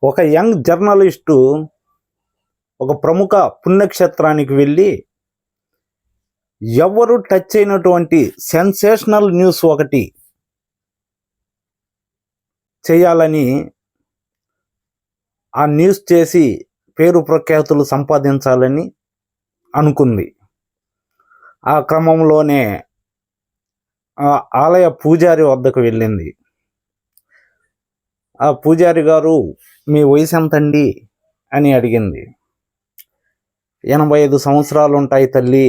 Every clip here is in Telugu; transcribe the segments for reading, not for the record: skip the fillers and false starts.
ఒక యంగ్ జర్నలిస్టు ఒక ప్రముఖ పుణ్యక్షేత్రానికి వెళ్ళి ఎవరు టచ్ అయినటువంటి సెన్సేషనల్ న్యూస్ ఒకటి చేయాలని ఆ న్యూస్ చేసి పేరు ప్రఖ్యాతులు సంపాదించాలని అనుకుంది. ఆ క్రమంలోనే ఆలయ పూజారి వద్దకు వెళ్ళింది. ఆ పూజారి గారు, మీ వయసు ఎంతండి అని అడిగింది. 85 సంవత్సరాలు ఉంటాయి తల్లి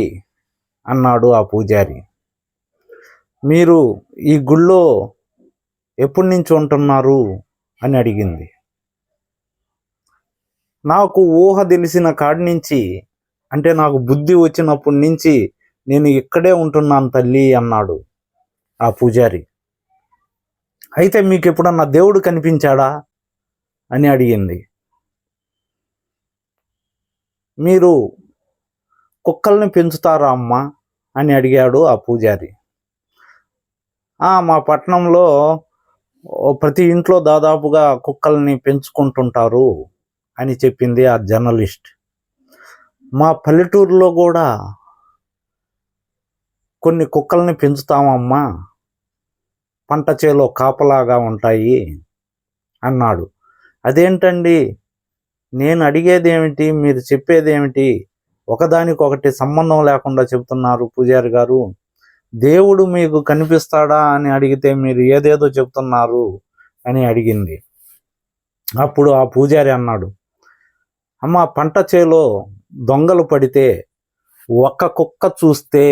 అన్నాడు ఆ పూజారి. మీరు ఈ గుళ్ళో ఎప్పటి నుంచి ఉంటున్నారు అని అడిగింది. నాకు ఊహ తెలిసిన కాడి నుంచి, అంటే నాకు బుద్ధి వచ్చినప్పటి నుంచి నేను ఇక్కడే ఉంటున్నాను తల్లి అన్నాడు ఆ పూజారి. అయితే మీకు ఎప్పుడన్నా దేవుడు కనిపించాడా అని అడిగింది. మీరు కుక్కల్ని పెంచుతారా అమ్మా అని అడిగాడు ఆ పూజారి. మా పట్టణంలో ప్రతి ఇంట్లో దాదాపుగా కుక్కల్ని పెంచుకుంటుంటారు అని చెప్పింది ఆ జర్నలిస్ట్. మా పల్లెటూరులో కూడా కొన్ని కుక్కల్ని పెంచుతామమ్మా, పంట చేలో కాపలాగా ఉంటాయి అన్నాడు. అదేంటండి, నేను అడిగేది ఏమిటి, మీరు చెప్పేది ఏమిటి, ఒకదానికొకటి సంబంధం లేకుండా చెబుతున్నారు పూజారి గారు. దేవుడు మీకు కనిపిస్తాడా అని అడిగితే మీరు ఏదేదో చెప్తున్నారు అని అడిగింది. అప్పుడు ఆ పూజారి అన్నాడు, అమ్మ, పంట చేలో దొంగలు పడితే ఒక్క కుక్క చూస్తే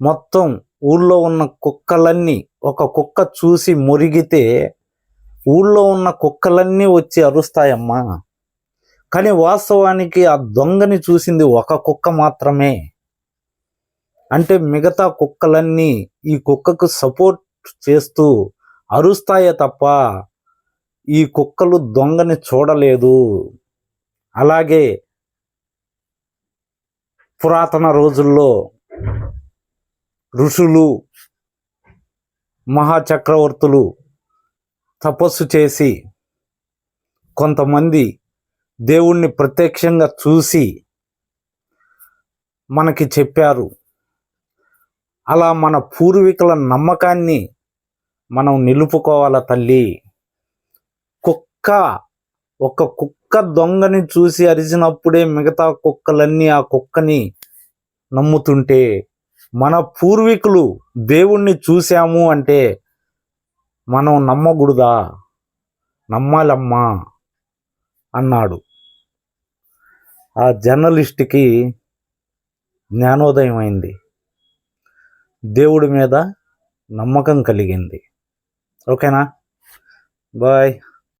మొత్తం ఊళ్ళో ఉన్న కుక్కలన్నీ, ఒక కుక్క చూసి మురిగితే ఊళ్ళో ఉన్న కుక్కలన్నీ వచ్చి అరుస్తాయమ్మా. కానీ వాస్తవానికి ఆ దొంగని చూసింది ఒక కుక్క మాత్రమే. అంటే మిగతా కుక్కలన్నీ ఈ కుక్కకు సపోర్ట్ చేస్తూ అరుస్తాయే తప్ప ఈ కుక్కలు దొంగని చూడలేదు. అలాగే పురాతన రోజుల్లో ఋషులు, మహాచక్రవర్తులు తపస్సు చేసి కొంతమంది దేవుణ్ణి ప్రత్యక్షంగా చూసి మనకి చెప్పారు. అలా మన పూర్వీకుల నమ్మకాన్ని మనం నిలుపుకోవాల తల్లి. ఒక కుక్క దొంగని చూసి అరిచినప్పుడే మిగతా కుక్కలన్నీ ఆ కుక్కని నమ్ముతుంటే, మన పూర్వీకులు దేవుణ్ణి చూశాము అంటే మనం నమ్మకూడదా? నమ్మాలమ్మా అన్నాడు. ఆ జర్నలిస్ట్కి జ్ఞానోదయం అయింది. దేవుడి మీద నమ్మకం కలిగింది. ఓకేనా? బాయ్.